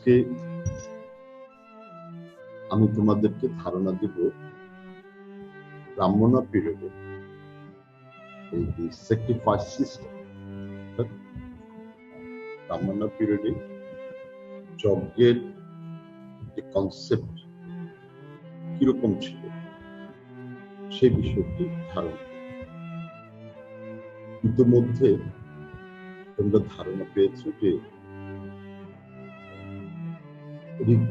আজকে আমি তোমাদেরকে ধারণা দেব ব্রাহ্মণ পিরিয়ডে এই স্যাক্রিফাইস সিস্টেম। ব্রাহ্মণ পিরিয়ডে যজ্ঞের যে কনসেপ্ট কিরকম ছিল সেই বিষয়টি ধারণা। ইতিমধ্যে তোমরা ধারণা পেয়েছো যে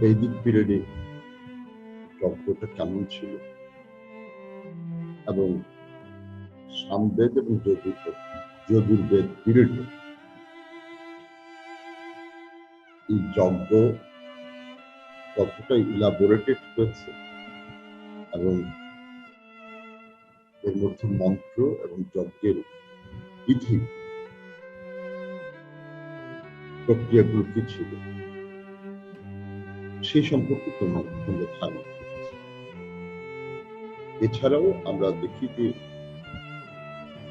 বৈদিক পিরিয়ডে যজ্ঞটা কেমন ছিল এবং সামবেদ এবং যজুর্বেদ পিরিয়ডে এই যজ্ঞ কতটা ইলাবোরেটেড হয়েছে এবং এর মধ্যে মন্ত্র এবং যজ্ঞের বিধি প্রক্রিয়াগুলো কি ছিল সেই সম্পর্কে তোমরা ধারণা করেছি। এছাড়াও আমরা দেখি যে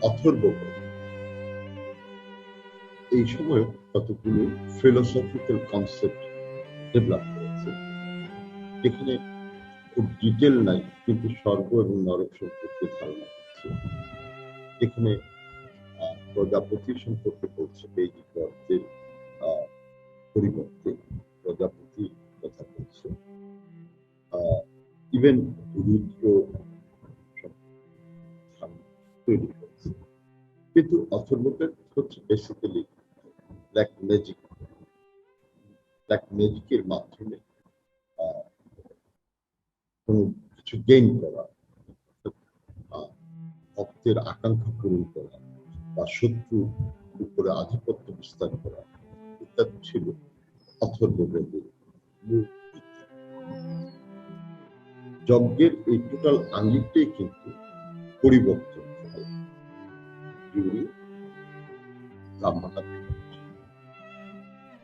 অথর্ববেদ এই সময় কতগুলো ফিলোসফিক্যাল কনসেপ্ট ডেভেলপ করেছে, এখানে খুব ডিটেল নাই কিন্তু স্বর্গ এবং নরক সম্পর্কে ধারণা করছে। এখানে প্রজাপতি সম্পর্কে বলছে, বৈদিক অর্থের পরিবর্তে প্রজাপতি কথা বলছে, ইভেন রুদ্র তৈরি করছে। কিন্তু অথর্ববেদ হচ্ছে বেসিক্যালি ব্ল্যাক ম্যাজিকের মাধ্যমে কোনো কিছু গেইন করা, ভক্তের আকাঙ্ক্ষা পূরণ করা বা শত্রুর উপরে আধিপত্য বিস্তার করা ইত্যাদি ছিল অথর্ববেদের মূল। যজ্ঞের এই টোটাল আঙ্গিকটাই কিন্তু পরিবর্তন হয়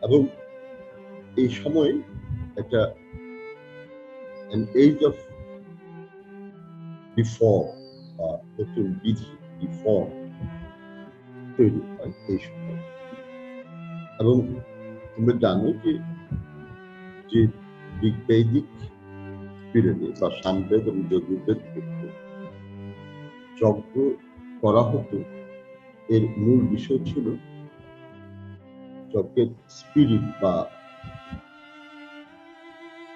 এবং এই সময় একটা এজ অফ রিফর্ম বা নতুন বিধি রিফর্ম তৈরি হয় এই সময়। এবং তোমরা জানো যে বৈদিক পিরিয়ডে বা সামবেদ এবং যজুর্বেদ যজ্ঞ করা হতো, এর মূল বিষয় ছিল যজ্ঞের স্পিরিট বা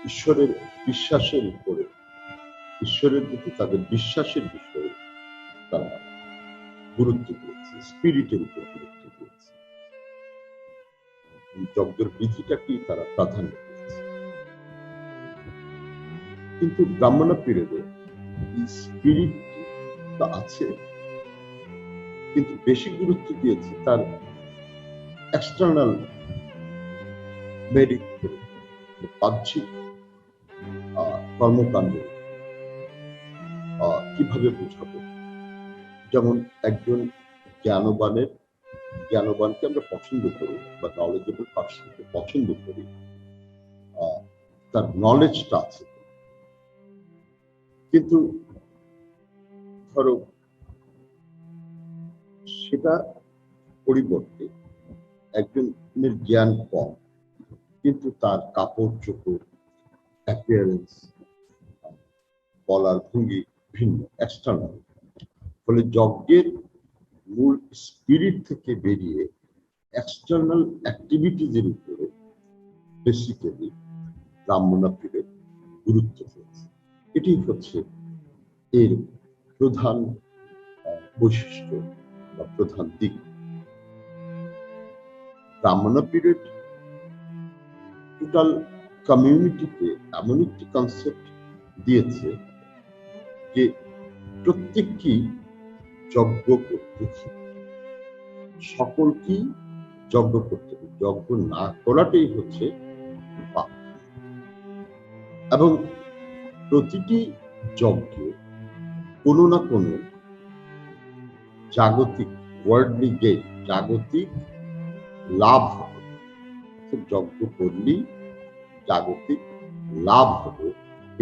ঈশ্বরের বিশ্বাসের উপরে, ঈশ্বরের প্রতি তাদের বিশ্বাসের বিষয়ে তারা গুরুত্ব দিয়েছে, স্পিরিটের উপর গুরুত্ব দিয়েছে, যজ্ঞের বিধিটাকেই তারা প্রাধান্য দিয়েছে। কিন্তু ব্রাহ্মণ পিরিয়ডে এই স্পিরিট আছে কিন্তু বেশি গুরুত্ব দিয়েছে তার এক্সটার্নাল মেরিট, বাহ্যিক কর্মকাণ্ড কিভাবে বোঝাবো। যেমন একজন জ্ঞানবানকে আমরা পছন্দ করি বা নলেজেবল পার্সনকে পছন্দ করি, তার নলেজটা আছে, কিন্তু ধরো সেটা পরিবর্তে একজনের জ্ঞান কম কিন্তু তার কাপড় চোপড়, অ্যাপিয়ারেন্স, বলার ভঙ্গি ভিন্ন, এক্সটার্নাল। ফলে যজ্ঞের মূল স্পিরিট থেকে বেরিয়ে এক্সটার্নাল অ্যাক্টিভিটিজের উপরে বেসিক্যালি ব্রাহ্মণ পিরিয়ড গুরুত্ব দিয়েছে। এটি হচ্ছে এর প্রধান বৈশিষ্ট্য বা প্রধান দিক। ব্রাহ্মণ পিরিয়ড টোটাল কমিউনিটিকে এমন একটি কনসেপ্ট দিয়েছে যে প্রত্যেককেই যজ্ঞ করতে হবে, সকলকেই যজ্ঞ করতে হবে, যজ্ঞ না করাটাই হচ্ছে পাপ। এবং প্রতিটি যজ্ঞে কোনো না কোনো জাগতিক ওয়ার্ল্ডলি গেইন, জাগতিক লাভ হবে। যজ্ঞ করলেই জাগতিক লাভ হবে,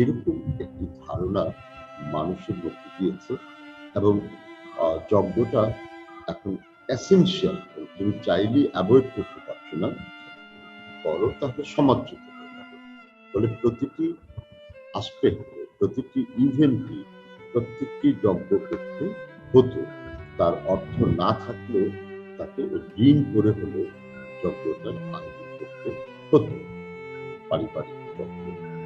এরকম একটি ধারণা মানুষের মধ্যে দিয়েছে। এবং যজ্ঞটা এখন এসেনশিয়াল, তুমি চাইলেই অ্যাভয়েড করতে পারছো না, করো তাহলে সমাদৃত হবে। বলে প্রতিটি আসপেক্ট, প্রতিটি ইভেন্টই, প্রত্যেকটি যজ্ঞ করতে হতো। তার অর্থ না থাকলেও তাকে ঋণ করে হলেও যজ্ঞটার আয়োজন করতে হতো। পারিবারিক যজ্ঞ,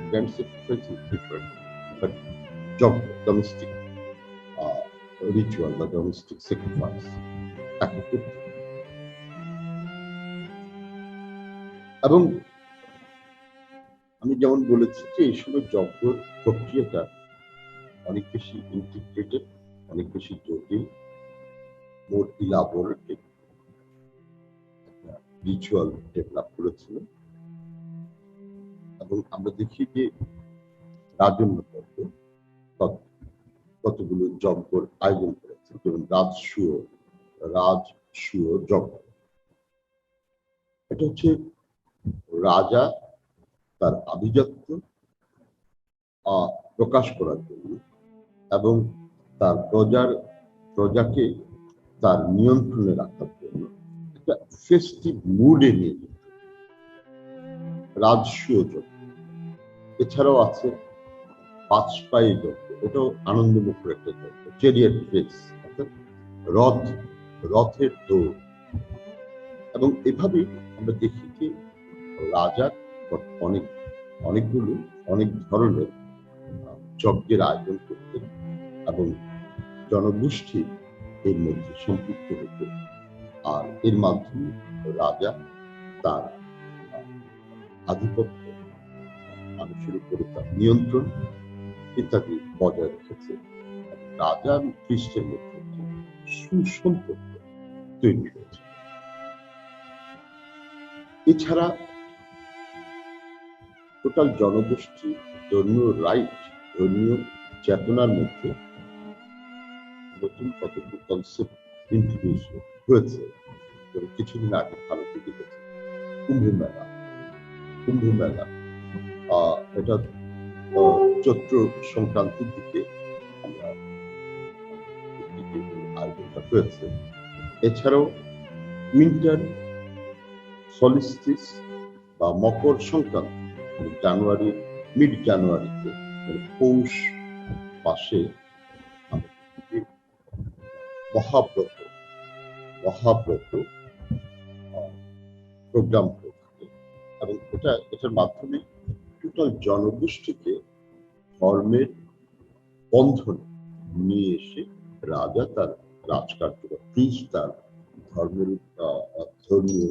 grand sacrifice is different, but যজ্ঞ, ডোমেস্টিক রিচুয়াল বা ডোমেস্টিক স্যাক্রিফাইস তাকে করতে। এবং আমি যেমন বলেছি যে এই সময় যজ্ঞ প্রক্রিয়াটা অনেক বেশি ইন্টিগ্রেটেড, অনেক বেশি জটিল, মোর ইলাবোরেটেড একটা রিচুয়াল ডেভেলপ করেছিল। এবং আমরা দেখি যে রাজন্য পর্ব কতগুলো যজ্ঞর আয়োজন করেছে, যেমন রাজসূয় যজ্ঞ। এটা হচ্ছে রাজা তার আভিজাত্য প্রকাশ করার জন্য এবং তার প্রজাকে তার নিয়ন্ত্রণে রাখার জন্য একটা ফেস্টিভ মুডে নিয়ে যেত রাজসূয় যজ্ঞ। এছাড়াও আছে 5 পায়ে যজ্ঞ, এটাও আনন্দমুখর একটা যজ্ঞ। চ্যারিয়ট রেস, অর্থাৎ রথের দৌড়। এবং এভাবেই আমরা দেখি যে রাজা অনেক ধরনের যজ্ঞের আয়োজন করতেন এবং জনগোষ্ঠী এর মধ্যে সম্পৃক্ত হতো। আর এর মাধ্যমে রাজা তার আধিপত্য, মানুষের উপরে তার নিয়ন্ত্রণ ইত্যাদি বজায় রেখেছে। রাজা এবং খ্রিস্টের মধ্যে সুসম্পর্ক তৈরি হয়েছে। এছাড়া টোটাল জনগোষ্ঠী ধর্মীয় চেতনার মধ্যে নতুন কতগুলো কনসেপ্ট ইন্ট্রোডিউস হয়েছে। কিছুদিন আগে ভারতে দেখেছে কুম্ভ মেলা, এটা চৈত্র সংক্রান্তির দিকে আমরা আয়োজনটা হয়েছে। এছাড়াও উইন্টার সলিস্টিস বা মকর সংক্রান্তি মিড জানুয়ারিতে, পৌষ মাসে মহাব্রত প্রোগ্রাম হয়ে থাকে। এবং এটার মাধ্যমে টোটাল জনগোষ্ঠীকে ধর্মের বন্ধনে নিয়ে এসে রাজা তার রাজকার্য বা প্রিস্ট তার ধর্মীয়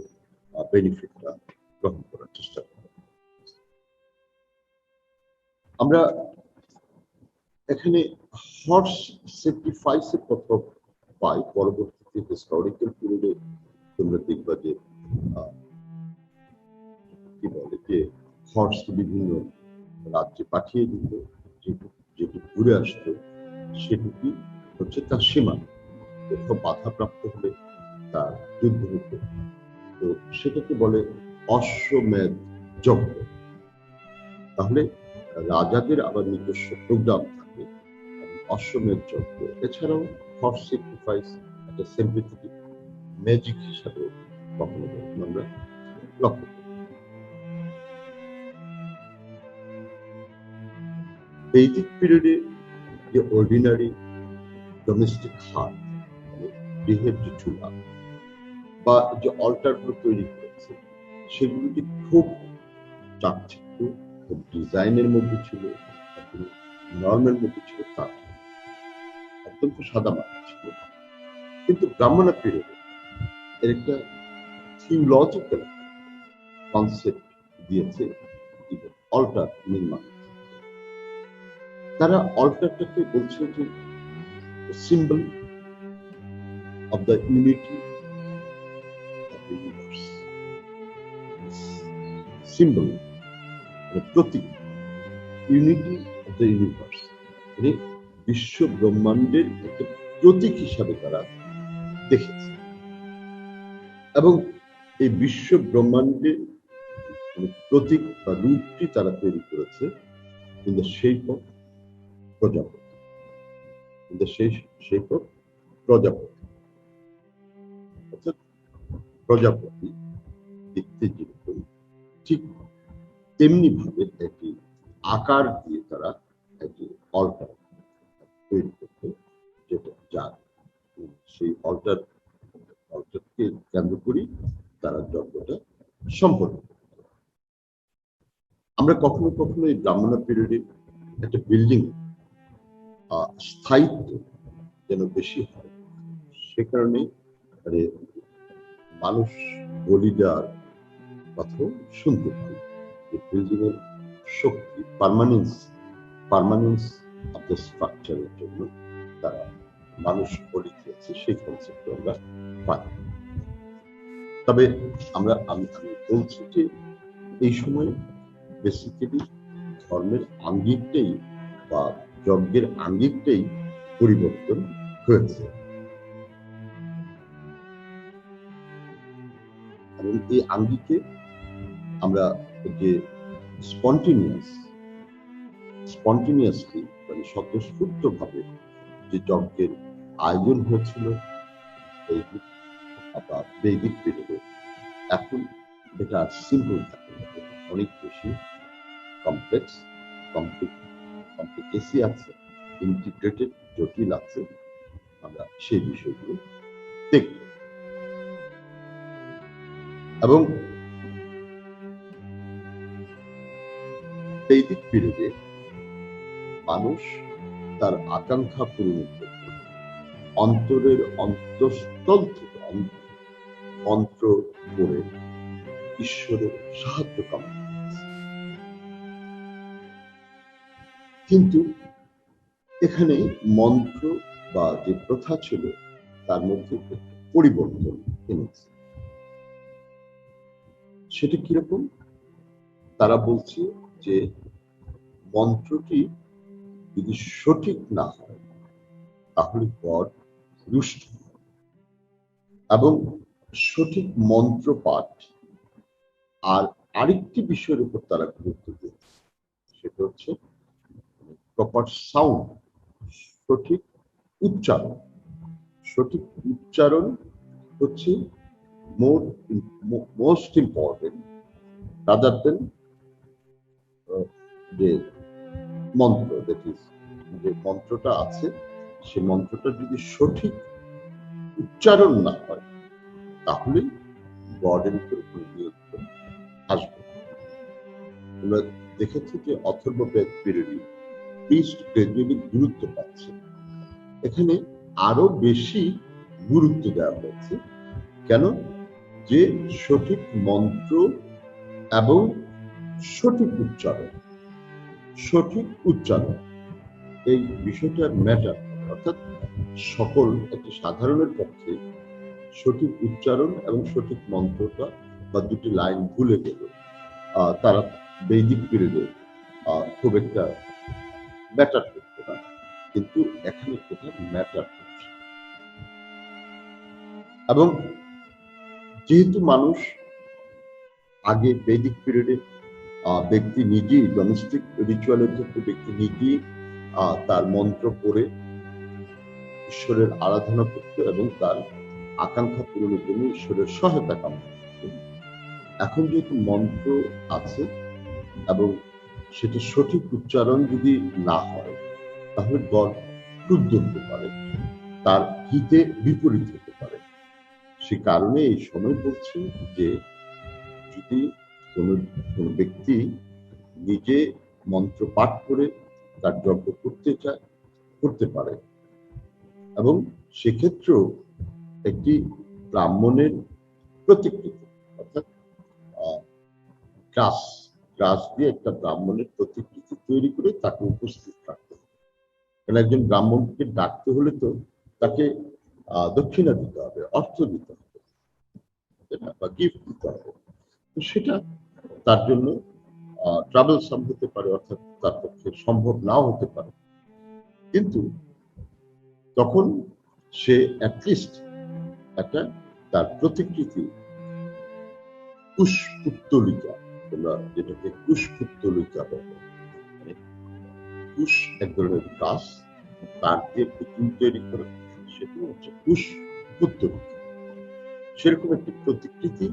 বেনিফিটটা গ্রহণ করার চেষ্টা করে। আমরা এখানে হর্স স্যাক্রিফাইসের কথা পাই। পরবর্তীতে হিস্টোরিক্যাল পিরিয়ডে তোমরা দেখবা যে কি বলে যে হর্স বিভিন্ন রাজ্যে পাঠিয়ে দিত, যেটি ঘুরে আসতো সেটুকুই হচ্ছে তার সীমা। কোথাও বাধাপ্রাপ্ত হলে তার যুদ্ধ হতো। তো সেটাকে বলে অশ্বমেধ যজ্ঞ। তাহলে রাজাদের আবার নিজস্ব প্রোগ্রাম থাকে, অশ্বমেধ যজ্ঞ। এছাড়াও হর্স স্যাক্রিফাইস একটা সিম্পথেটিক ম্যাজিক হিসাবে কখনো কখনো আমরা লক্ষ্য করি। বৈদিক পিরিয়ডে যে অর্ডিনারি ডোমেস্টিক হার্ট, গৃহের যে চুলা বা যে অল্টারগুলো তৈরি করেছে, সেগুলোকে খুব চাকচিক্য, খুব ডিজাইনের মধ্যে ছিল, নর্মের মধ্যে ছিল, তা অত্যন্ত সাদামাটা ছিল। কিন্তু ব্রাহ্মণ পিরিয়ডে এর একটা থিওলজিক্যাল কনসেপ্ট দিয়েছে অল্টার নির্মাণ। তারা অল্টারটাকে বলছে যে symbol of the unity of the universe, symbol, প্রতীক, ইউনিটি অফ দ্য ইউনিভার্স, মানে বিশ্ব ব্রহ্মাণ্ডের একটা প্রতীক হিসাবে তারা দেখেছে। এবং এই বিশ্ব ব্রহ্মাণ্ডের প্রতীক বা রূপটি তারা তৈরি করেছে in the shape of প্রজাপতি, in the shape of প্রজাপতি। অর্থাৎ প্রজাপতি দেখতে যেরকম, ঠিক তেমনি ভাবে একটি আকার দিয়ে তারা একটি অল্টার তৈরি করতো, যেটা যার সেই অল্টারকে কেন্দ্র করেই তারা যজ্ঞটা সম্পন্ন করত। আমরা কখনো কখনো এই ব্রাহ্মণ পিরিয়ডে একটা বিল্ডিং স্থায়িত্ব যেন বেশি হয়, সে কারণে মানে মানুষ বলি দেওয়ার কথা শুনতে পাই যে বিল্ডিং এর শক্তি পার্মানেন্স অফ দ্য স্ট্রাকচারের জন্য তারা মানুষ বলি দিয়েছে, সেই কনসেপ্ট আমরা পাই। তবে আমি বলছি যে এই সময় বেসিক্যালি ধর্মের আঙ্গিকটাই বা যজ্ঞের আঙ্গিকটাই পরিবর্তন হয়েছে, এবং এই আঙ্গিকে আমরা যে স্পন্টিনিয়াসলি মানে স্বতঃস্ফূর্ত ভাবে যে যজ্ঞের আয়োজন হয়েছিল বৈদিক পিরিয়ডে, এখন এটা সিম্পল থাকে না, অনেক বেশি কমপ্লেক্সি আছে, ইন্টিগ্রেটেড, জটিল আছে। আমরা সেই বিষয়গুলো দেখব এবং বৈদিক পিরিয়ডে মানুষ তার আকাঙ্ক্ষা পূরণের জন্য অন্তরের অন্তঃস্থল থেকে মন্ত্র করে ঈশ্বরের সাহায্য কামনা করছে। কিন্তু এখানে মন্ত্র বা যে প্রথা ছিল তার মধ্যে পরিবর্তন এনেছে। সেটা কিরকম? তারা বলছে যে মন্ত্রটি যদি সঠিক না হয় তাহলে গড রুষ্ট হয়, এবং সঠিক মন্ত্র পাঠ আর আরেকটি বিষয়ের উপর তারা গুরুত্ব দিয়েছে, সেটা হচ্ছে প্রপার সাউন্ড, সঠিক উচ্চারণ। সঠিক উচ্চারণ হচ্ছে মোস্ট ইম্পর্টেন্ট রাদার দেন যে মন্ত্র, দ্যাট ইজ যে মন্ত্রটা আছে সে মন্ত্রটা যদি সঠিক উচ্চারণ না হয় তাহলে গডের উপর নিয়ন্ত্রণ আসবে। আমরা দেখেছি যে অথর্ব পিরিয়ডে প্রিস্ট গ্রাজুয়ালি গুরুত্ব পাচ্ছে, এখানে আরো বেশি গুরুত্ব দেওয়া হয়েছে। কেন? যে সঠিক মন্ত্র এবং সঠিক উচ্চারণ এই বিষয়টা ম্যাটার। অর্থাৎ সকল একটি সাধারণের পক্ষে সঠিক উচ্চারণ এবং সঠিক মন্ত্রটা বা দুটি লাইন ভুলে গেল তারা বৈদিক পিরিয়ডে খুব একটা ম্যাটার করতো না, কিন্তু এখানে এটা ম্যাটার করছে। এবং যেহেতু মানুষ আগে বৈদিক পিরিয়ডে ব্যক্তি নিজেই ডোমেস্টিক রিচুয়ালের ক্ষেত্রে ব্যক্তি নিজেই তার মন্ত্র পড়ে ঈশ্বরের আরাধনা করত এবং তার আকাঙ্ক্ষা পূরণের জন্য ঈশ্বরের সহায়তা কামনা করত। এখন যেহেতু মন্ত্র আছে এবং সেটা সঠিক উচ্চারণ যদি না হয় তাহলে গড ক্রুদ্ধ হতে পারে, তার হিতে বিপরীত হতে পারে। সে কারণে এই সময় বলছে যে যদি কোনো ব্যক্তি নিজে মন্ত্র পাঠ করে তার যজ্ঞ করতে চায় করতে পারে, এবং সেক্ষেত্রেও একটি ব্রাহ্মণের প্রতিকৃতি অর্থাৎ গ্রাস দিয়ে একটা ব্রাহ্মণের প্রতিকৃতি তৈরি করে তাকে উপস্থিত রাখতে হবে। কারণ একজন ব্রাহ্মণকে ডাকতে হলে তো তাকে দক্ষিণা দিতে হবে, অর্থ দিতে হবে বা গিফট দিতে হবে। তো সেটা তার জন্য ট্রাভেলসাম হতে পারে, অর্থাৎ তার পক্ষে সম্ভব নাও হতে পারে। কিন্তু তখন সে অ্যাটলিস্ট একটা তার প্রতিকৃতি কুশপুত্তলিকা, তোমরা যেটাকে কুশপুত্তলিকা বলো, মানে কুশ এক ধরনের গাছ, তার দিয়ে পুতুল তৈরি করে, সেটা হচ্ছে কুশপুত্তলিকা। সেরকম একটি প্রতিকৃতি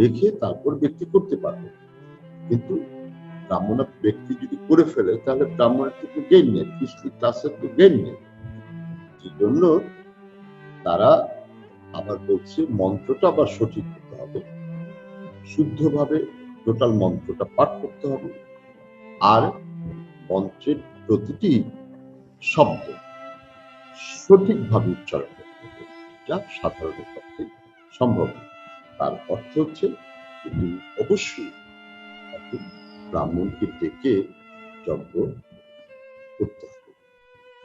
রেখে তারপর ব্যক্তি করতে পারবে। কিন্তু ব্রাহ্মণ ব্যক্তি যদি করে ফেলে তাহলে ব্রাহ্মণের তো গেইন নেই, কৃষ্টি ক্লাসের তো গেইন নেই। সেই জন্য তারা আবার বলছে মন্ত্রটা আবার সঠিক হতে হবে, শুদ্ধভাবে টোটাল মন্ত্রটা পাঠ করতে হবে, আর মন্ত্রের প্রতিটি শব্দ সঠিকভাবে উচ্চারণ করতে হবে, যা সাধারণের পক্ষে সম্ভব। তার অর্থ হচ্ছে তুমি অবশ্যই একজন ব্রাহ্মণকে ডেকে যজ্ঞ করতে হবে।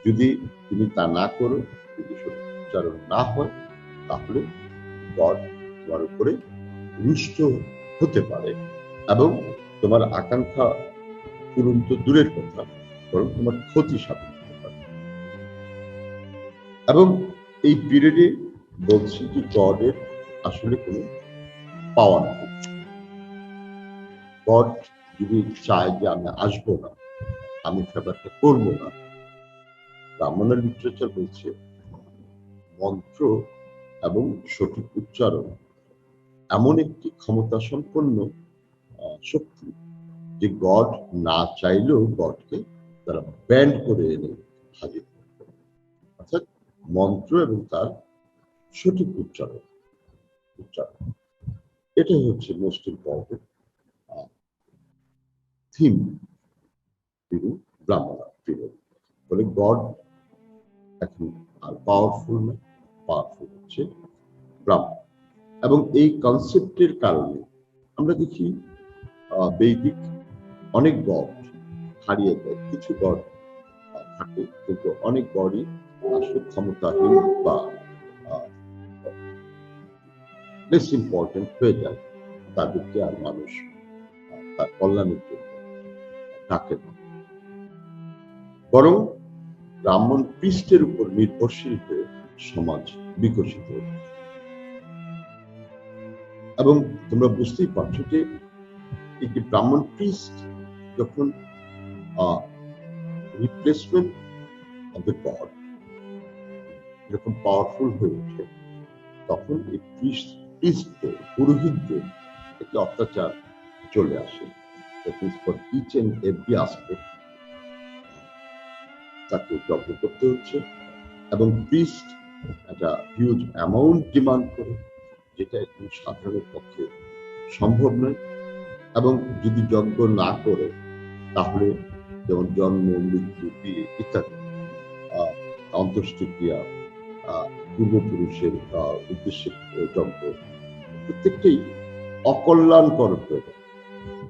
যদি তুমি তা না করো, যদি সঠিক উচ্চারণ না হয়, তাহলে গড তোমার উপরে রুষ্ট হতে পারে এবং তোমার আকাঙ্ক্ষা পূরণ তো দূরের কথা, বরং তোমার ক্ষতি সাধন হতে পারে। এবং এই পিরিয়ডে বলছি যে গডের আসলে কোনো পাওয়ার নেই। গড যদি চায় যে আমি আসবো না, আমি ফেভারটা করবো না, ব্রাহ্মণের লিটারেচার বলছে মন্ত্র এবং সঠিক উচ্চারণ এমন একটি ক্ষমতা সম্পন্ন শক্তি যে গড না চাইলেও গডকে তারা ব্যান্ড করে এনে হাজির করবে। অর্থাৎ মন্ত্র এবং তার সঠিক উচ্চারণ এটাই হচ্ছে মোস্ট ইম্পর্টেন্ট থিম ব্রাহ্মণ পিরিয়ড। বলে গড এখন আর পাওয়ারফুল না, পাওয়ারফুল হচ্ছে ব্রাহ্মণ। এবং এই কনসেপ্টের কারণে আমরা দেখি বৈদিক অনেক গড হারিয়ে দেয়। কিছু গড থাকে, কিন্তু অনেক গডই আসলে ক্ষমতাহীন বা বেশ ইম্পর্টেন্ট হয়ে যায়, তাদেরকে আর মানুষ তার কল্যাণের জন্য ডাকে না। বরং ব্রাহ্মণ পৃষ্ঠের উপর নির্ভরশীল হয়ে সমাজ বিকশিত হচ্ছে। এবং তোমরা বুঝতেই পারছো যে একটি ব্রাহ্মণ পৃষ্ঠ যখন রিপ্লেসমেন্ট অফ দ্য গড যখন পাওয়ারফুল হয়ে ওঠে, তখন এই পৃষ্ঠে পুরোহিতদের একটি অত্যাচার চলে আসে। For each and every aspect তাকে যজ্ঞ করতে হচ্ছে, এবং প্রিস্ট একটা হিউজ অ্যামাউন্ট ডিমান্ড করে, যেটা একটু সাধারণের পক্ষে সম্ভব নয়। এবং যদি যজ্ঞ না করে, তাহলে যেমন জন্ম, মৃত্যু, বিয়ে ইত্যাদি অন্ত্যেষ্টিক্রিয়া, পূর্বপুরুষের উদ্দেশ্যে যজ্ঞ, প্রত্যেকটাই অকল্যাণকর হয়ে যাবে,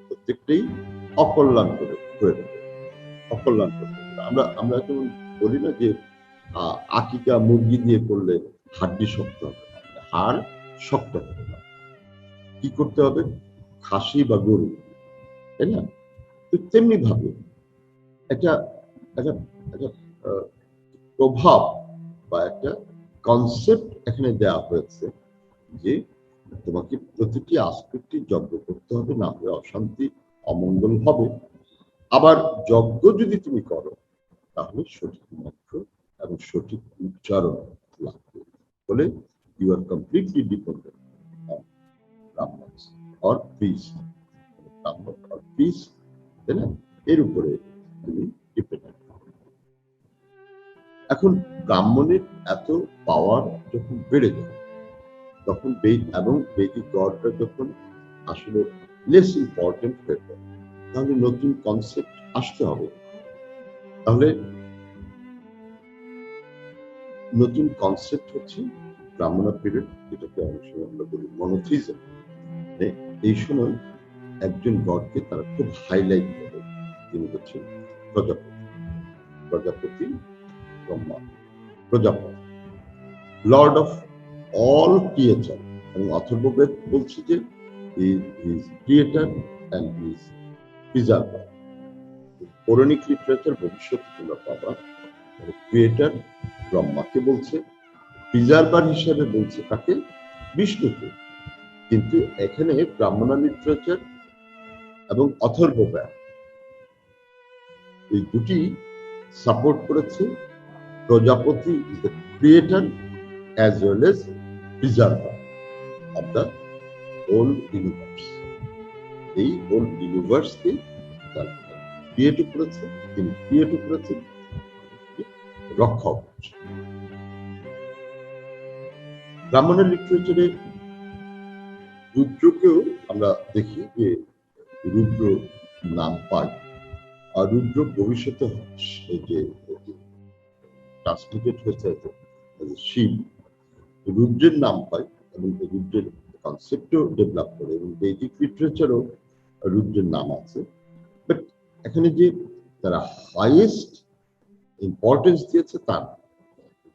প্রত্যেকটাই অকল্যাণ করে হয়ে যাবে, অকল্যাণ করতে। আমরা যেমন বলি না যে আকিকা মুরগি দিয়ে করলে হাড্ডি শক্ত হবে, হাড় শক্ত হবে না, কি করতে হবে? খাসি বা গরু, তাই না? তো তেমনি ভাবে একটা একটা একটা প্রভাব বা একটা কনসেপ্ট এখানে দেওয়া হয়েছে যে তোমাকে প্রতিটি আসপেক্টে যজ্ঞ করতে হবে, না হলে অশান্তি অমঙ্গল হবে। আবার যজ্ঞ যদি তুমি করো, তাহলে সঠিক মন্ত্র এবং সঠিক উচ্চারণ লাগবে। বলে you are completely dependent on Brahmins or priest, Brahmin or priest, তাই না? এর উপরে তুমি ডিপেন্ডেন্ট। এখন ব্রাহ্মণের এত পাওয়ার যখন বেড়ে যায়, তখন বৈদিক গডরা যখন আসলে লেস ইম্পর্টেন্ট হয়ে পড়ে, তাহলে নতুন কনসেপ্ট আসতে হবে। তাহলে নতুন কনসেপ্ট হচ্ছে ব্রাহ্মণ পিরিয়ড, যেটাকে অনেক সময় আমরা বলি মনোথিজম। এই সময় একজন গডকে তারা খুব হাইলাইট করে, তিনি হচ্ছেন প্রজাপতি, প্রজাপতি ব্রহ্মা, প্রজাপতি লর্ড অফ অল ক্রিয়েচার। এবং অথর্ববেদ বলছে যে he is creator and he is preserver. পৌরাণিক লিটারেচার ভবিষ্যতে তোমরা পাবা, ক্রিয়েটর ব্রহ্মাকে বলছে, প্রিজার্ভার হিসেবে বলছে তাকে বিষ্ণুকে। কিন্তু এখানে ব্রাহ্মণ লিটারেচার এবং অথর্ববেদ এই দুটি সাপোর্ট করেছে প্রজাপতি is the creator as well as preserver of the whole universe. এই হোল ইউনিভার্সকে তার বিয়ে2 করেছেন, তিনি বিয়ে2 করেছেন, রক্ষক। ব্রাহ্মণের লিটারেচারে রুদ্রকেও আমরা দেখি যে রুদ্র নাম পায়, আর রুদ্র ভবিষ্যতে এই যে ট্রান্সলেটেড হয়েছে শিব, রুদ্রের নাম পায় এবং রুদ্রের কনসেপ্টও ডেভেলপ করে এবং বৈদিক লিটারেচারও রুদ্রের নাম আছে। বাট এখানে যে তারা হাইয়েস্ট ইম্পর্টেন্স দিয়েছে তার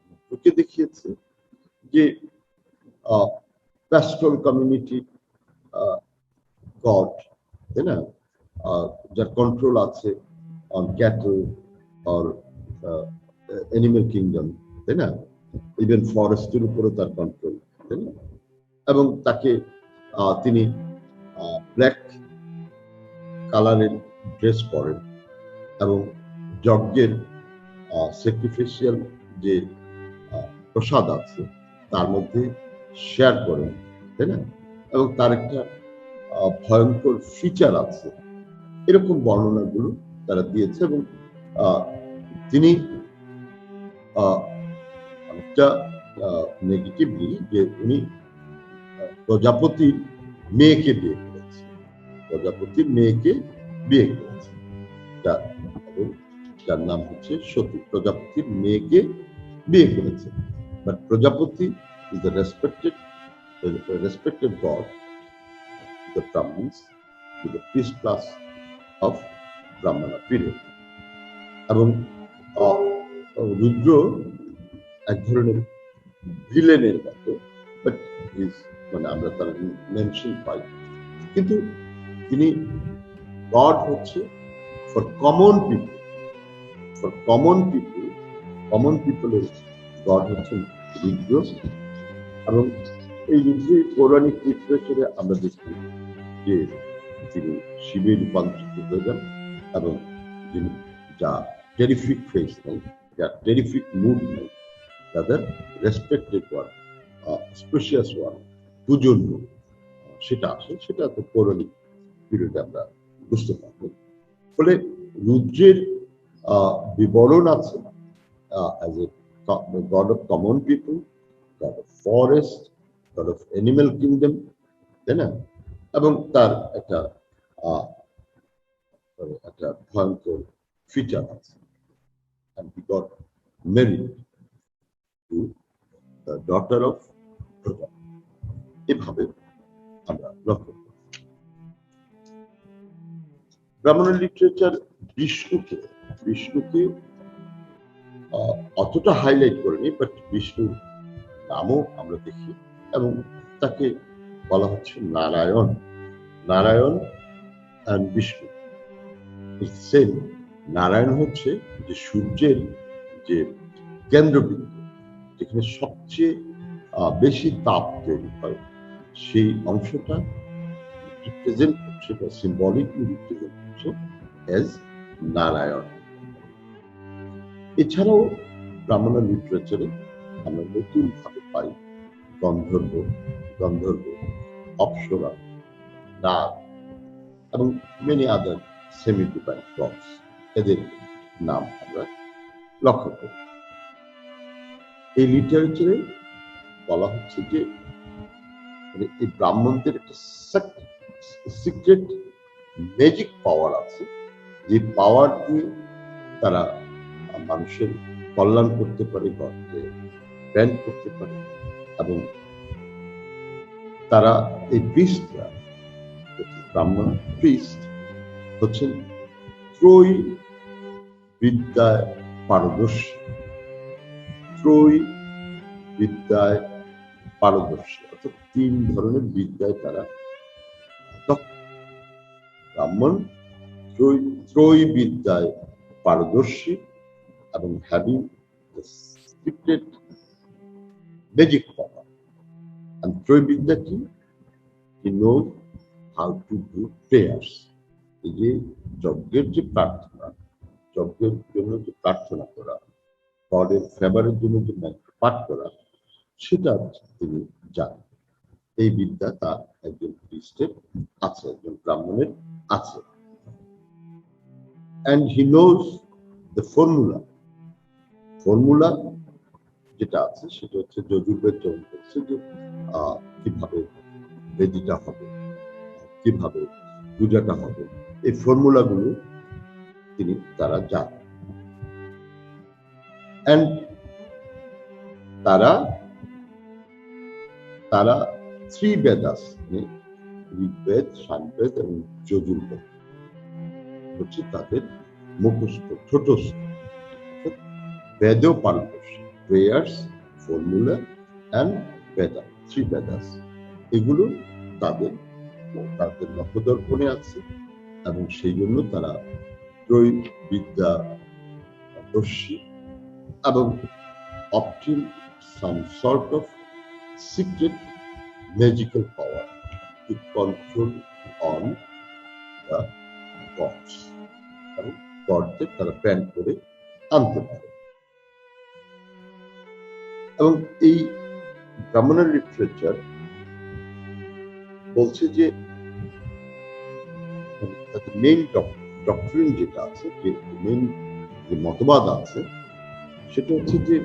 রুদ্রকে দেখিয়েছে যে প্যাস্টোরাল কমিউনিটি গড, তাই না, যার কন্ট্রোল আছে on cattle or animal kingdom, তাই না, ইভেন ফরেস্টের উপরও তার কন্ট্রোল, তাই না, এবং তাকে তিনি ব্ল্যাক কালারের ড্রেস পরেন এবং যজ্ঞের স্যাক্রিফিশিয়াল যে প্রসাদ আছে তার মধ্যে শেয়ার করেন, তাই না, এবং তার একটা ভয়ঙ্কর ফিচার আছে, এরকম বর্ণনাগুলো তারা দিয়েছে। এবং তিনি একটা নেগেটিভলি যে উনি প্রজাপতির মেয়েকে বিয়ে করেছেন, প্রজাপতির মেয়েকে বিয়ে করেছেন, যার নাম হচ্ছে সতী, প্রজাপতির মেয়েকে বিয়ে করেছেন। বাট প্রজাপতি is the respected god, the Brahmins, to the priest class of Brahmana period. এবং রুদ্র এক ধরনের ভিলেনের মতো, বাট মানে আমরা তার মেনশন পাই, কিন্তু তিনি গড হচ্ছে for common people, for common পিপলের গড হচ্ছেন রুদ্র। এবং এই রুদ্রের পৌরাণিক লিটারেচারে আমরা দেখি যে তিনি শিবের রূপান্তরিত হয়ে যান এবং যিনি যা টেরিফিক ফেস নেই, যা টেরিফিক মুড নেই, তাদের রেসপেক্টেড ওয়ান, স্পেশিয়াস ওয়ান, পূজনীয় সেটা আসে, সেটা তো পৌরাণিক পিরিয়ডে আমরা বুঝতে পারবো। ফলে রুদ্রের বিবরণ আছে as a god of common people, god of forest, god of animal kingdom, তাই না, এবং তার একটা ভয়ঙ্কর ফিচার আছে, and he got married to the daughter of Prajapati। এভাবে আমরা লক্ষ্য করি। ব্রাহ্মণের লিটারেচার বিষ্ণুকে অতটা হাইলাইট করেনি, বাট বিষ্ণুর নামও আমরা দেখি এবং তাকে বলা হচ্ছে নারায়ণ। Narayan and Vishnu same. নারায়ণ হচ্ছে যে সূর্যের যে কেন্দ্রবিন্দু, যেখানে সবচেয়ে বেশি তাপ তৈরি হয়, সেই অংশটা রিপ্রেজেন্ট করছে বা সিম্বলিকলি রিপ্রেজেন্ট করছে এজ নারায়ণ। এছাড়াও ব্রাহ্মণ লিটারেচারে আমরা নতুন ভাবে পাই গন্ধর্ব, অপ্সরা, নাগ এবং many other semi divine gods, এদের নাম আমরা লক্ষ্য করি। এই লিটারেচারে বলা হচ্ছে যে এই ব্রাহ্মণদের একটা সিক্রেট ম্যাজিক পাওয়ার আছে, যে পাওয়ার দিয়ে তারা মানুষের কল্যাণ করতে পারে, গডকে ব্যান্ড করতে পারে। এবং তারা এই প্রিস্টরা, ব্রাহ্মণ প্রিস্ট হচ্ছেন ত্রয়ী বিদ্যায় পারদর্শী, অর্থাৎ 3 ধরনের বিদ্যায় তারা দক্ষ। ব্রাহ্মণ ত্রয়ী বিদ্যায় পারদর্শী এবং having the secret magic power. and ত্রয়ী বিদ্যা কি? he knows how to do prayers। এই যে যজ্ঞের যে প্রার্থনা, যজ্ঞের জন্য যে প্রার্থনা করা, গডের ফেভারের জন্য যে মন্ত্র পাঠ করা, সেটা তিনি জানেন। এই বিদ্যা তার একজন প্রিস্টের আছে, একজন ব্রাহ্মণের আছে। and he knows the formula যেটা আছে সেটা হচ্ছে যজুর্বেদ যেমন বলছে যে কিভাবে বেদিটা হবে, কিভাবে পূজাটা হবে, এই ফর্মুলাগুলো তারা জানে। এন্ড তারা থ্রি বেদাস, ঋগ্বেদ, সামবেদ এবং যজুর্বেদ হচ্ছে তাদের মুখস্থ ছোটস্থ। বেদ পারদর্শী, prayers, formula and Vedha, three Vedas, এগুলো তাদের নখদর্পণে আছে এবং সেই জন্য তারা ত্রৈবিদ্যা দর্শী এবং obtain some sort of secret magical power to control on the gods, এবং গডদের তারা প্ল্যান করে আনতে পারে। এবং এই ব্রাহ্মণের লিটারেচার বলছে যে মেইন ডক্ট্রিন যেটা আছে, যে মেইন যে মতবাদ আছে সেটা হচ্ছে যে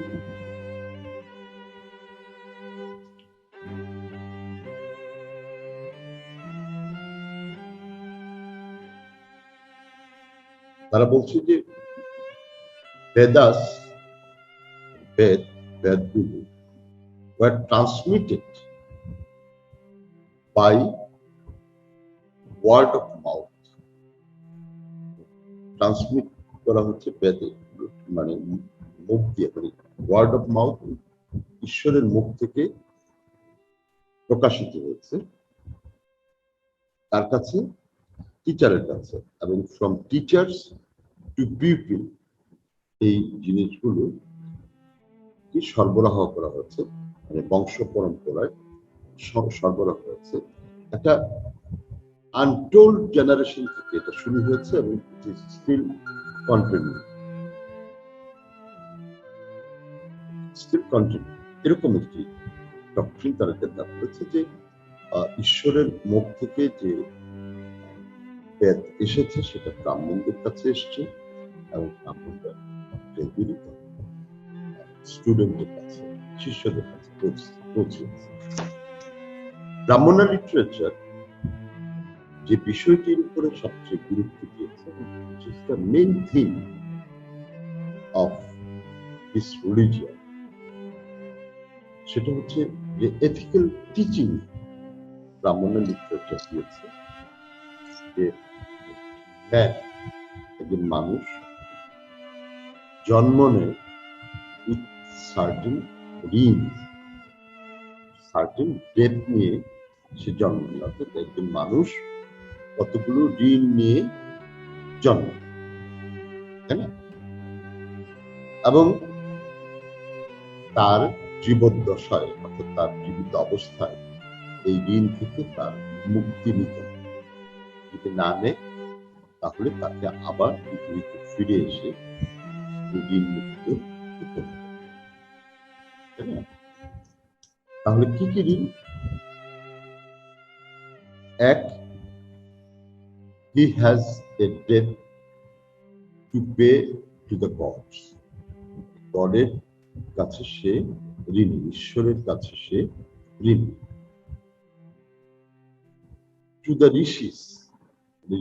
তারা বলছে যে বেদগুলো were transmitted by word of mouth, transmit করা হচ্ছে বেদে, মানে মুখ দিয়ে, মানে ওয়ার্ড অফ মাউথ, ঈশ্বরের মুখ থেকে প্রকাশিত হয়েছে তার কাছে, টিচারের কাছে, এবং ফ্রম টিচার্স টু পিপল এই জিনিসগুলো কি সরবরাহ করা হয়েছে, মানে বংশ পরম্পরায় সরবরাহ হয়েছে। একটা আনটোল্ড জেনারেশন থেকে এটা শুরু হয়েছে এবং স্টিল কন্টিনিউ এরকম একটি ডক্ট্রিন তারা দেওয়া হয়েছে যে ঈশ্বরের মুখ থেকে যে বেদ এসেছে সেটা ব্রাহ্মণদের কাছে এসছে এবং ব্রাহ্মণরা স্টুডেন্টের কাছে, শিষ্যদের কাছে পৌঁছেছে। ব্রাহ্মণ লিটারেচার যে বিষয়টির উপরে সবচেয়ে গুরুত্ব দিয়েছে, main theme of this religion, সেটা হচ্ছে যে এথিক্যাল টিচিং ব্রাহ্মণ লিটারেচার দিয়েছে যে একজন মানুষ জন্ম নেয় with certain rings, certain date নিয়ে সে জন্ম নেয়। অর্থাৎ একজন মানুষ কতগুলো ঋণ নিয়ে জন্ম, তাই না? এবং তার জীবদ্দশায়, অর্থাৎ তার জীবিত অবস্থায় এই ঋণ থেকে তার মুক্তি নিতে হবে। যদি না নেয় তাহলে তাকে আবার পৃথিবীতে ফিরে এসে ঋণ মুক্ত হতে হবে। তাহলে কি কি ঋণ? এক, he has a debt to pay to the gods, গডের কাছে সে ঋণী, ঈশ্বরের কাছে সে ঋণী। টু দ্য ঋষিস,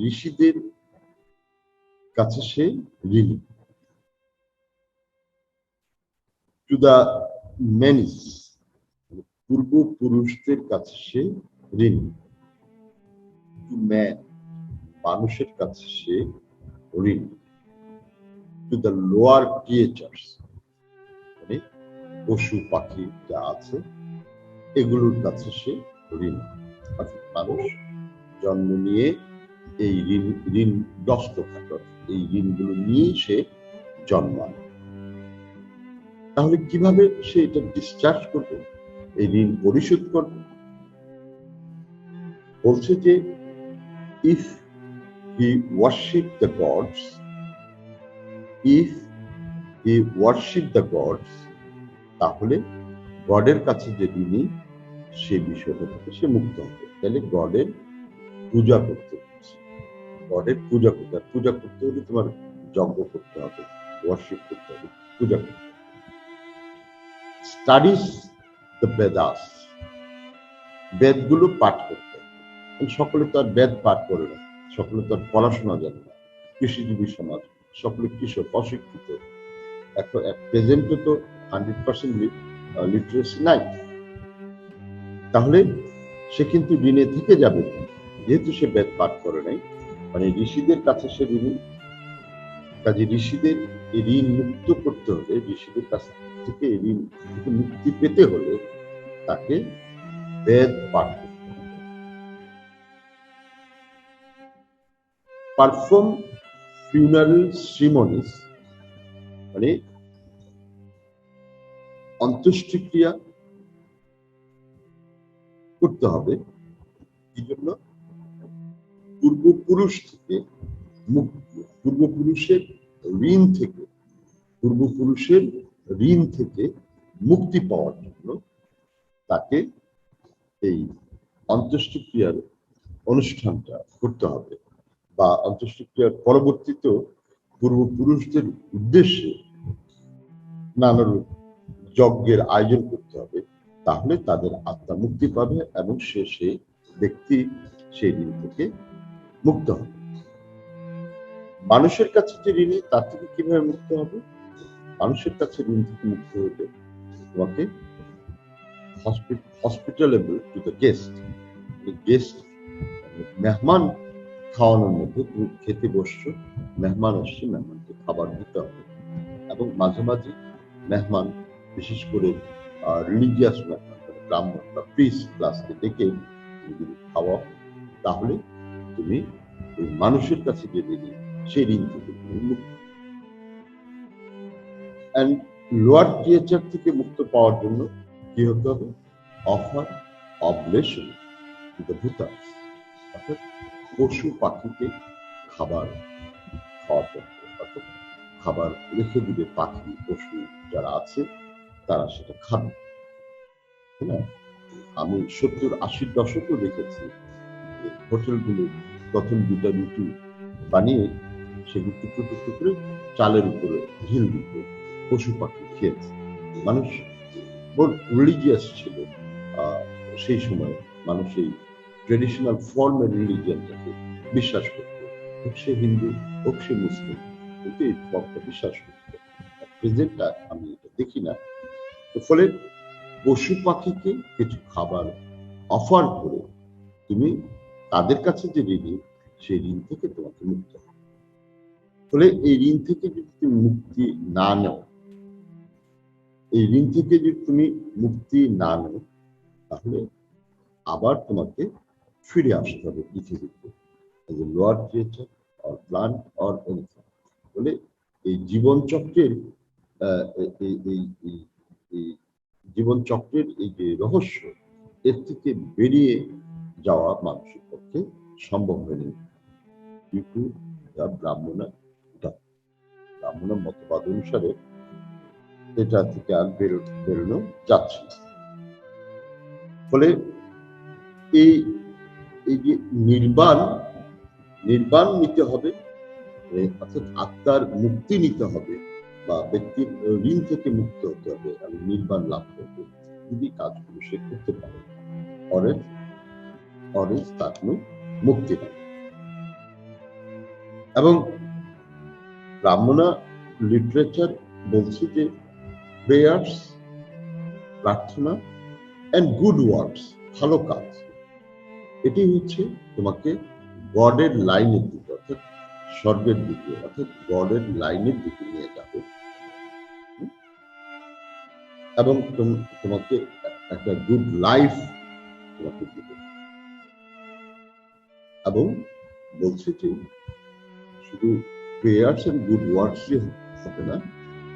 ঋষিদের কাছে সে ঋণী। টু দ্য মেনিস, পূর্বপুরুষদের কাছে সে ঋণী। টু ম্যান, মানুষের কাছে সে ঋণী। টু দ্য লোয়ার ক্রিয়েচার্স, মানে পশু পাখি যা আছে এগুলোর কাছে সে ঋণী। অর্থাৎ মানুষ জন্ম নিয়ে এই ঋণগ্রস্ত থাকে, এই ঋণগুলো নিয়ে সে জন্মায়। তাহলে কিভাবে সে এটা ডিসচার্জ করবে, এই ঋণ পরিশোধ করবে? বলছে যে if he worship the gods, তাহলে গডের কাছে যে ঋণী সে বিষয়টা থেকে সে মুক্ত হবে। তাহলে গডের পূজা করতে হচ্ছে, গডের পূজা করতে হলে তোমার যজ্ঞ করতে হবে, ওয়ার্শিপ করতে হবে, পূজা করতে হবে। স্টাডিজ দ্য বেদাস, বেদগুলো পাঠ করতে হবে। সকলে তো আর বেদ পাঠ করে না, সকলে তো আর পড়াশোনা জানে না। কৃষিজীবী সমাজ, সকলে কৃষক, অশিক্ষিত। এখন প্রেজেন্টে তো 100% লিটারেসি নাই, তাহলে সে কিন্তু ঋণে থেকে যাবে, যেহেতু সে বেদ পাঠ করে নাই। মানে ঋষিদের কাছে সে ঋণী, কাজে ঋষিদের এই ঋণ মুক্ত করতে হলে, ঋষিদের কাছ থেকে এই ঋণ থেকে মুক্তি পেতে হলে তাকে বেদ পাঠ করতে হবে। পারফর্ম ফিউনারাল সেরিমনিজ, মানে অন্ত্যেষ্টিক্রিয়া করতে হবে। এই জন্য পূর্বপুরুষ থেকে পূর্বপুরুষের ঋণ থেকে মুক্তি পাওয়ার জন্য তাকে এই অন্ত্যেষ্টিক্রিয়ার অনুষ্ঠানটা করতে হবে, বা অন্ত্যেষ্টিক্রিয়ার পরবর্তীতে পূর্বপুরুষদের উদ্দেশ্যে নানারূপ যজ্ঞের আয়োজন করতে হবে। তাহলে তাদের আত্মা মুক্তি পাবে এবং সে ব্যক্তি সেই ঋণ থেকে মুক্ত হবে। মানুষের কাছে যে ঋণী, তার থেকে কিভাবে মুক্ত হবে? মানুষের কাছে ঋণ থেকে মুক্ত হতে তোমাকে হসপিটালেবল টু দ্য গেস্ট, মেহমান খাওয়ানোর মধ্যে তুমি খেতে বসছো, মেহমান আসছে, মেহমানকে খাবার দিতে হবে। এবং মাঝে মাঝে মেহমান, বিশেষ করে রিলিজিয়াস মেহমান, ব্রাহ্মণ বা প্রিস্ট ক্লাসকে ডেকে তুমি যদি খাওয়াও, তাহলে তুমি ওই মানুষের কাছে যে ঋণ, সেই ঋণ থেকে তুমি মুক্ত। এন্ড লোয়ার ক্রিয়েচার থেকে মুক্ত পাওয়ার জন্য কি হতে হবে? অফার অবলেশন টু দ্য ভূতাস, অর্থাৎ পশু পাখিকে খাবার খাওয়াতে হবে, অর্থাৎ খাবার রেখে দিবে পাখি পশু যারা আছে তারা সেটা খাবে। তাই না? আমি 70-80 দশকও দেখেছি হোটেলগুলো প্রথম দুটা রুটি বানিয়ে সেগুলো টুকরো টুকরো করে চালের উপরে ঢিল দিত, পশু পাখি খেয়েছে। মানুষ বড় রিলিজিয়াস ছিল সেই সময়, মানুষ এই ট্রেডিশনাল ফর্মের রিলিজিয়ানটাকে বিশ্বাস করত, হোক সে হিন্দু হোক সে মুসলিম, কিন্তু এই ফর্মটা বিশ্বাস করত। প্রেজেন্টটা আমি এটা দেখি না। ফলে পশু পাখিকে কিছু খাবার অফার করে তুমি তাদের কাছে যে ঋণী, সেই ঋণ থেকে তোমাকে মুক্ত হবে। ফলে এই ঋণ থেকে যদি তুমি মুক্তি না নাও, তাহলে আবার তোমাকে ফিরে আসতে হবে পৃথিবীতে, lower creature or plant or anything. ফলে এই জীবনচক্রের এই যে রহস্য, এর থেকে বেরিয়ে যাওয়া মানুষের পক্ষে সম্ভব হয়নি। কিন্তু ব্রাহ্মণ মতবাদ অনুসারে এটা থেকে আর বেরোনো যাচ্ছে না। ফলে এই যে নির্বাণ নিতে হবে, অর্থাৎ আত্মার মুক্তি নিতে হবে, বা ব্যক্তির ঋণ থেকে মুক্ত হতে হবে এবং নির্বাণ লাভ করতে, যদি কাজগুলো সে করতে পারে, অরেজ তার কোনো মুক্তি নেই। এবং ব্রাহ্মণা লিটারেচার বলছে যে প্রেয়ার্স, প্রার্থনা এন্ড গুড ওয়ার্কস, ভালো কাজ, এটি হচ্ছে তোমাকে গডের লাইনের দিকে, অর্থাৎ স্বর্গের দিকে, অর্থাৎ গডের লাইনের দিকে নিয়ে যাবে, এবং তোমাকে একটা গুড লাইফ তোমাকে দিবে। এবং বলছে যে শুধু প্রেয়ার্স এন্ড গুড ওয়ার্কস হবে না,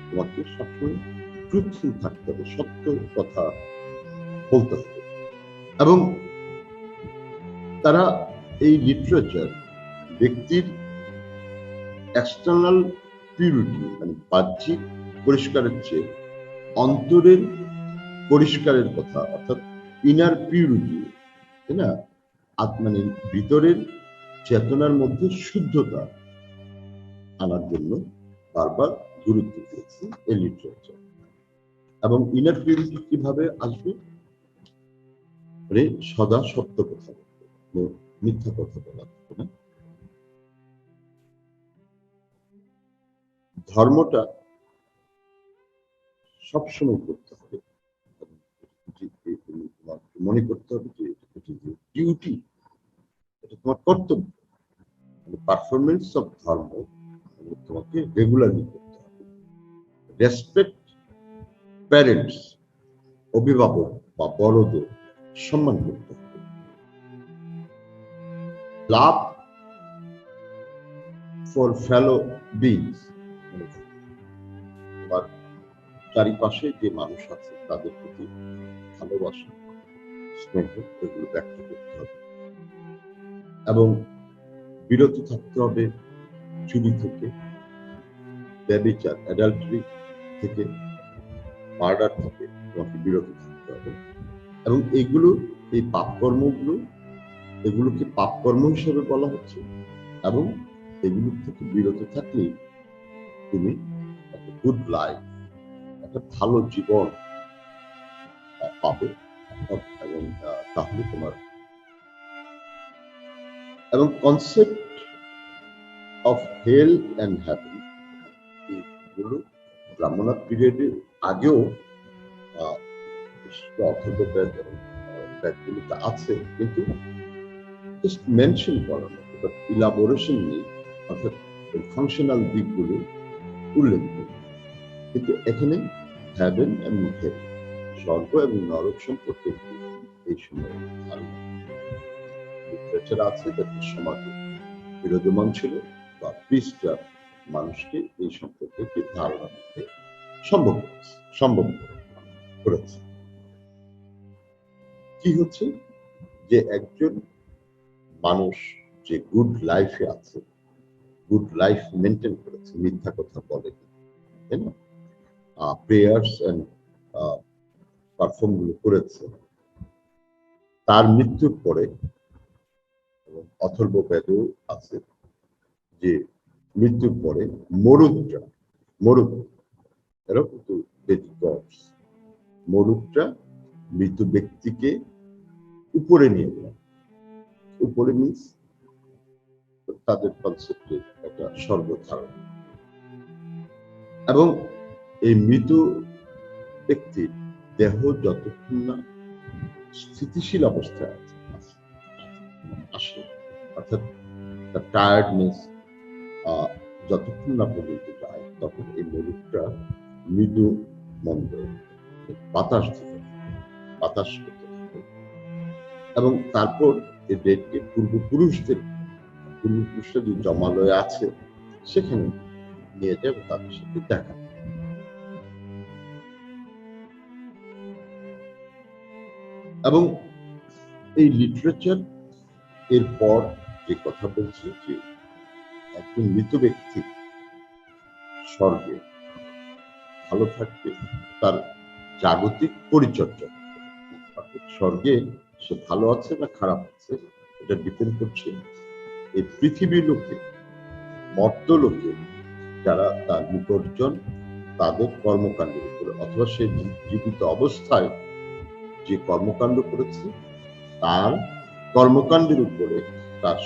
তোমাকে সবসময় ট্রুথফুল থাকতে হবে, সত্য কথা বলতে হবে। এবং তারা এই লিটারেচার ব্যক্তির এক্সটার্নাল পিউরিটি, মানে বাহ্যিক পরিষ্কারের চেয়ে অন্তরের পরিষ্কারের কথা, অর্থাৎ ইনার পিউরিটি, তাই না, ভিতরের চেতনার মধ্যে শুদ্ধতা আনার জন্য বারবার গুরুত্ব দিয়েছে এই লিটারেচার। এবং ইনার পিউরিটি কিভাবে আসবে? মানে সদা সত্য কথা বলতে, মিথ্যা কথা বলা যাবে না। ধর্মটা সবসময় করতে হবে, মনে করতে হবে যে ডিউটি, এটা তোমার কর্তব্য। পারফরমেন্স অফ ধর্ম তোমাকে রেগুলারলি করতে হবে। রেসপেক্ট প্যারেন্টস, অভিভাবক বা বড়দের সম্মান করতে হবে। লাভ ফর ফেলো বিংস, তোমার চারিপাশে যে মানুষ আছে তাদের প্রতি ভালোবাসা, স্নেহ এগুলো ব্যক্ত করতে হবে। এবং বিরত থাকতে হবে চুরি থেকে, ব্যভিচার, অ্যাডাল্টারি থেকে, মার্ডার থেকে তোমাকে বিরত থাকতে হবে। এবং এগুলো, এই পাপকর্মগুলো, এগুলোকে পাপকর্ম হিসেবে বলা হচ্ছে। এবং এগুলো থেকে বিরত থাকলে তুমি একটা গুড লাইফ, একটা ভালো জীবন পাবে। এবং তাহলে তোমার এবং concept of hell and heaven, এগুলো ব্রাহ্মণার পিরিয়ডের আগেও অথর্ববেদ এবং বেদগুলোতে আছে, কিন্তু জাস্ট মেনশন করানো, ইলাবোরেশন নেই, অর্থাৎ ফাংশনাল দিকগুলো উল্লেখ করি। কিন্তু এখানে হ্যাভেন এবং হেল, স্বর্গ এবং নরক সম্পর্কে এই সময় ধারণা লিটারেচার আছে, যাতে সমাজে বিরাজমান ছিল বা পিসটা মানুষকে এই সম্পর্কে একটি ধারণা দিতে সম্ভব করেছে। কি হচ্ছে যে একজন মানুষ যে গুড লাইফে আছে, গুড লাইফ মেনটেন করেছে, মিথ্যা কথা বলে, তাই না, প্রেয়ার্স এন্ড পারফর্ম গুলো করেছে, তার মৃত্যুর পরে, এবং অথর্ব বেদেও আছে যে মৃত্যুর পরে মরুক, এরাও কিন্তু বেদিক গডস, মরুকটা মৃত ব্যক্তিকে উপরে নিয়ে যায়। উপরে মিন্স তাদের কনসেপ্টে একটা স্বর্গ ধারণা। এবং এই মৃত ব্যক্তির দেহ যতক্ষণ না স্থিতিশীল অবস্থায় আসে, অর্থাৎ টায়ার্ডনেস যতক্ষণ না পর্যন্ত যায়, তখন এই মরুকটা মৃদু মন্দ বাতাস করতে থাকে। এবং তারপর এই ডেটকে পূর্বপুরুষরা যে জমালয়ে আছে সেখানে নিয়ে যায় এবং তাদের সাথে দেখা। এবং এই লিটারেচার এরপর যে কথা বলছে যে একজন মৃত ব্যক্তি স্বর্গে ভালো থাকবে, তার জাগতিক পরিচর্যা, অর্থাৎ স্বর্গে সে ভালো আছে না খারাপ আছে এটা ডিপেন্ড করছে এই পৃথিবীর লোকে, মর্ত লোকে যারা তার নিকটজন, তাদের কর্মকাণ্ডের উপরে, অথবা সে জীবিত অবস্থায় যে কর্মকাণ্ড করেছে তার কর্মকাণ্ডের উপরে তার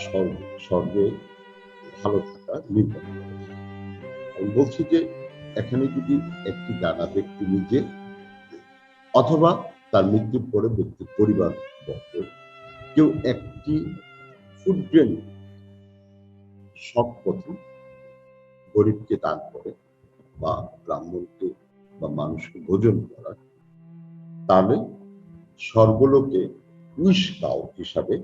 স্বর্গে ভালো থাকা নির্ভর করে। আমি বলছি যে এখানে যদি একটি জানা ব্যক্তি নিজে অথবা তার মৃত্যুর পরে ব্যক্তির পরিবার বর্গ কেউ একটি ফুড গ্রেন সৎ পথে গরিবকে দান করে বা ব্রাহ্মণকে বা মানুষকে ভোজন করার, তাহলে স্বর্গলোকে উইশ কাউ হিসাবে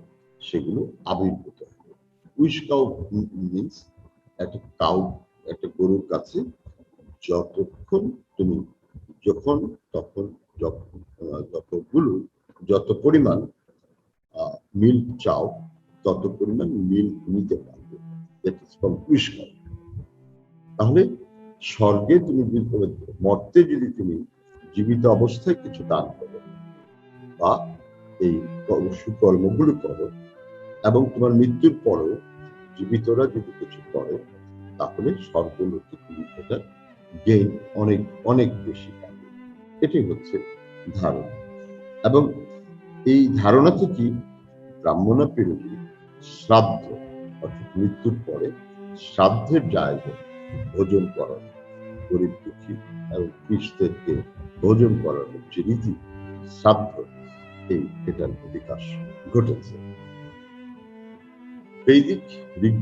সেগুলো আবির্ভূত হবে। উইশ কাউ মিন্স একটা গরুর কাছে যতক্ষণ তুমি যত পরিমাণ মিল্ক চাও তত পরিমাণ মিল্ক নিতে পারবে। Wish cow. তাহলে স্বর্গে তুমি মর্তে যদি তুমি জীবিত অবস্থায় কিছু দান করো বা এই সুকর্মগুলো করো, এবং তোমার মৃত্যুর পরেও জীবিতরা যদি কিছু করে, তাহলে স্বর্গলৌকিক বিদ্যাটার গেইন অনেক অনেক বেশি পাবে। এটাই হচ্ছে ধারণা। এবং এই ধারণা থেকেই ব্রাহ্মণা পিরিয়ডে শ্রাদ্ধ অর্থাৎ মৃত্যুর পরে শ্রাদ্ধের জায়গায় ভোজন করানো, গরিব দুঃখী এবং কৃষকদেরকে ভোজন করানোর যে রীতি শ্রাদ্ধ, এটার বিকাশ ঘটেছে।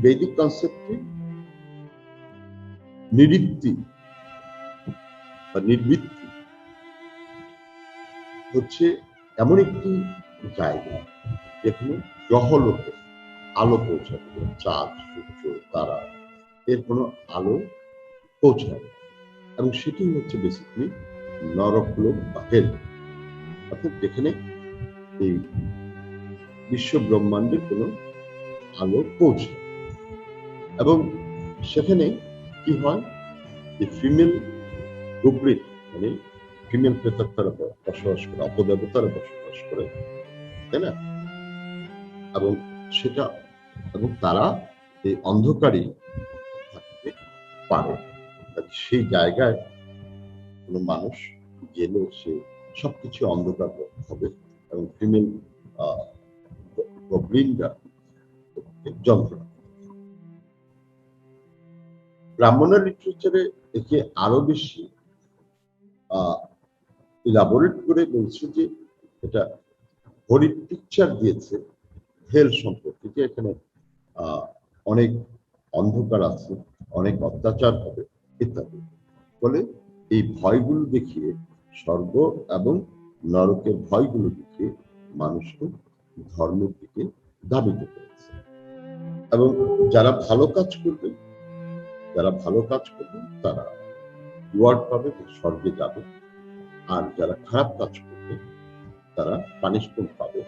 বৈদিক কনসেপ্টে নিবৃত্তি বা নিবৃত্তি হচ্ছে এমন একটি জায়গা যেখানে গ্রহলোকে আলো পৌঁছাতে, চাঁদ, সূর্য, তারা এর কোনো আলো পৌঁছায়, এবং সেটি হচ্ছে বেসিক্যালি নরকলোক বা হেল, অর্থাৎ যেখানে এই বিশ্ব ব্রহ্মাণ্ডের কোনো আলো পৌঁছায়। এবং সেখানে কি হয়, যে ফিমেল গুপ্রিট মানে ফিমেল প্রেতাত্মারা বসবাস করে, অপদেবতারা বসবাস করে, তাই না? এবং সেটা এবং তারা এই অন্ধকারই থাকতে পারে। সেই জায়গায় কোনো মানুষ গেলে সে সবকিছু অন্ধকার হবে, এবং ফিমেল গবলিনরা যন্ত্রণা। ব্রাহ্মণ লিটারেচারে একে আরো বেশি ইলাবোরেট করে বলছে যে এটা হরির পিকচার দিয়েছে হেল সম্পর্কে, যে এখানে অনেক অন্ধকার আছে, অনেক অত্যাচার হবে ইত্যাদি। ফলে এই ভয়গুলো দেখিয়ে, স্বর্গ এবং নরকের ভয়গুলো দেখিয়ে মানুষকে ধর্মের দিকে ধাবিত করেছে। এবং যারা ভালো কাজ করবে তারা রিওয়ার্ড পাবে, স্বর্গে যাবে। আর যারা খারাপ কাজ করবে তারা পানিশমেন্ট পাবে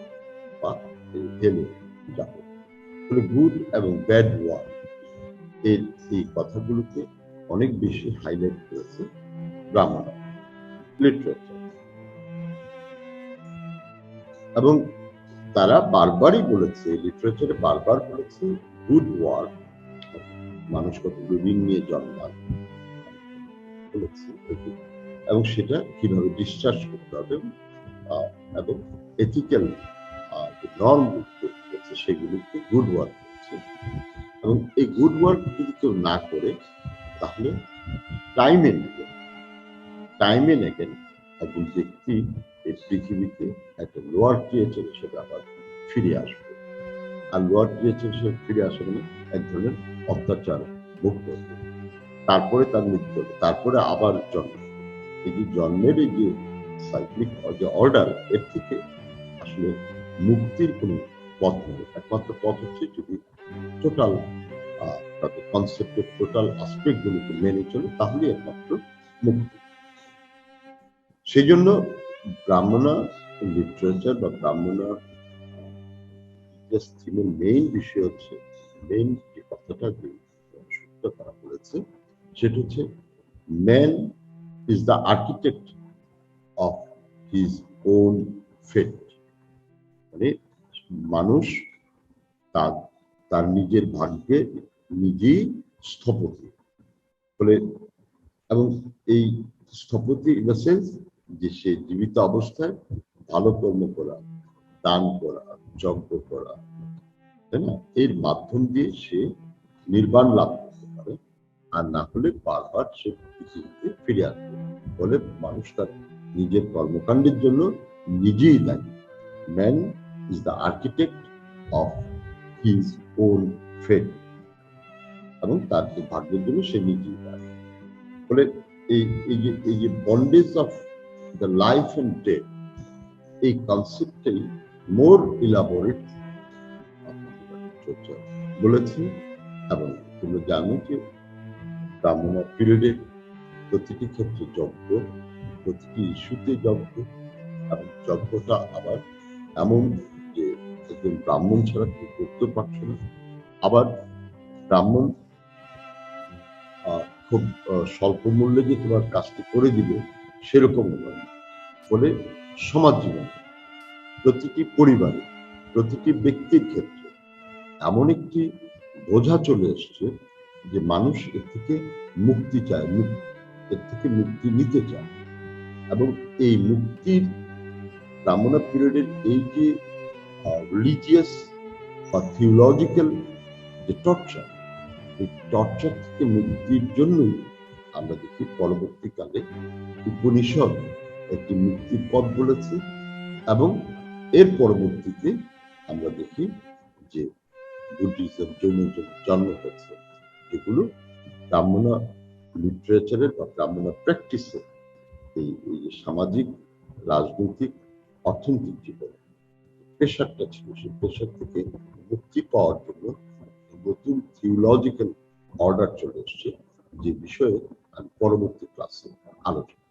বা হেলে যাবে। গুড এবং ব্যাড ওয়ার্ড এই কথাগুলোকে অনেক বেশি হাইলাইট করেছে ব্রাহ্মণ লিটারেচার। এবং তারা বারবারই বলেছে, লিটারেচারে বারবার বলেছে গুড ওয়ার্ড মানুষ কতগুলো ঋণ নিয়ে জন্মায় বলেছে, এবং সেটা কিভাবে ডিসচার্জ করতে হবে এবং এথিক্যাল নর্ম করছে সেগুলিকে গুড ওয়ার্ক করছে। এবং এই গুড ওয়ার্ক যদি কেউ না করে, তাহলে টাইম এন্ড এগেন একজন ব্যক্তি এই পৃথিবীতে একটা লোয়ার ক্রিয়েচার হিসেবে আবার ফিরে আসবে। আর লোয়ার ক্রিয়েচার হিসেবে ফিরে আসে মানে এক ধরনের অত্যাচার ভোগ করবে, তারপরে তার মৃত্যু হবে, তারপরে আবার জন্ম। এই যে জন্মের এই যে সাইক্লিক যে অর্ডার, এর থেকে আসলে মুক্তির কোনো পথ নেই। একমাত্র পথ হচ্ছে যদি টোটাল তাদের কনসেপ্টের টোটাল অ্যাসপেক্ট গুলোকে মেনে চলে, তাহলে একমাত্র মুক্তি। সেই জন্য ব্রাহ্মণা লিটারেচার বা ব্রাহ্মণা থিমের মেইন বিষয় হচ্ছে, মেইন যে কথাটা যে সূত্র তারা বলেছে, সেটা হচ্ছে man is the architect of his own fate. মানে মানুষ তার নিজের ভাগ্যে নিজেই স্থপতি বলে। এবং এই স্থপতি ইন দ্য সেন্স যে সে জীবিত অবস্থায় ভালো কর্ম করা, দান করা, যজ্ঞ করা, তাই না, এর মাধ্যম দিয়ে সে নির্বাণ লাভ করতে পারে। আর না হলে বারবার সে পৃথিবীতে ফিরে আসবে। বলে মানুষ তার নিজের কর্মকাণ্ডের জন্য নিজেই দায়ী। Man is the architect of his own fate, এবং তার যে ভাগ্যের জন্য সে নিজেই দায়ী। বলে এই যে bondage of the life and death, এই কনসেপ্টটাই মোর ইলাবোরেট বলেছে। এবং তুমি জানো যে ব্রাহ্মণ পিরিয়ডে প্রতিটি ক্ষেত্রে যজ্ঞ, প্রতিটি ইস্যুতে যজ্ঞ, এবং যজ্ঞটা আবার এমন যে একজন ব্রাহ্মণ ছাড়া কেউ করতে পারছে না। আবার ব্রাহ্মণ খুব স্বল্প মূল্যে যে তোমার কাজটি করে দিবে সেরকম নয়। ফলে সমাজ জীবন, প্রতিটি পরিবারে, প্রতিটি ব্যক্তির ক্ষেত্রে এমন একটি বোঝা চলে এসছে যে মানুষ এর থেকে মুক্তি চায়, এর থেকে মুক্তি নিতে চায়, এবং এই মুক্তির ব্রাহ্মণ পিরিয়ডের এই যে রিলিজিয়াস বা থিওলজিক্যাল যে টর্চার, এই টর্চার থেকে মুক্তির জন্যই আমরা দেখি পরবর্তীকালে উপনিষদ একটি মুক্তির পথ বলেছে, এবং এর পরবর্তীতে আমরা দেখি যে বুদ্ধিজম, জৈনিজম জন্ম হয়েছে, যেগুলো ব্রাহ্মণ লিটারেচারের বা ব্রাহ্মণ প্র্যাকটিসের এই সামাজিক, রাজনৈতিক, অর্থনৈতিক জীবনে প্রেশারটা ছিল, সেই প্রেশার থেকে মুক্তি পাওয়ার জন্য নতুন থিওলজিক্যাল অর্ডার চলে এসছে, যে বিষয়ে আমি পরবর্তী ক্লাসে আলোচনা